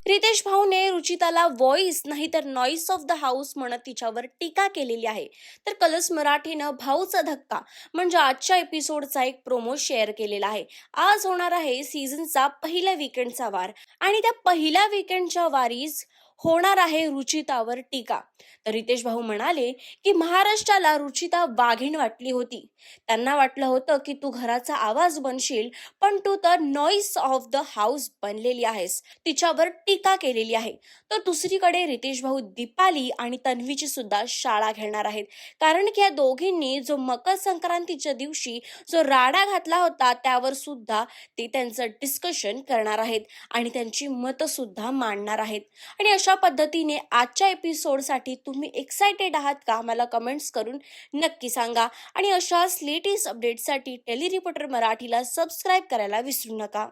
Riteish भाऊने रुचिताला voice नाही तर noise of the house म्हणत तिच्यावर टीका केलेली आहे. तर कलर्स मराठीनं भाऊचा धक्का म्हणजे आजच्या एपिसोडचा एक प्रोमो शेअर केलेला आहे. आज होणार आहे सीझनचा पहिल्या वीकेंडचा वार आणि त्या पहिल्या वीकेंडच्या वारीस होणार आहे रुचितावर टीका. तर रितेश भाऊ म्हणाले की महाराष्ट्राला रुचिता वाघीण वाटली होती. त्यांना वाटलं होतं की तू घराचा आवाज बनशील, पण तू तर नॉईस ऑफ द हाऊस बनलेली आहेस. तिच्यावर टीका केलेली आहे. तर दुसरीकडे रितेश भाऊ दीपाली आणि तन्वीची सुद्धा शाळा घेणार आहेत. कारण की या दोघींनी जो मकर संक्रांतीच्या दिवशी जो राडा घातला होता त्यावर सुद्धा ते त्यांचं डिस्कशन करणार आहेत आणि त्यांची मतं सुद्धा मांडणार आहेत. आणि अशा पद्धतीने आजच्या एपिसोडसाठी तुम्ही एक्सायटेड आहात का? मला कमेंट्स करून नक्की सांगा. आणि अशाच लेटेस्ट अपडेट्ससाठी टेली रिपोर्टर मराठीला सबस्क्राईब करायला विसरू नका.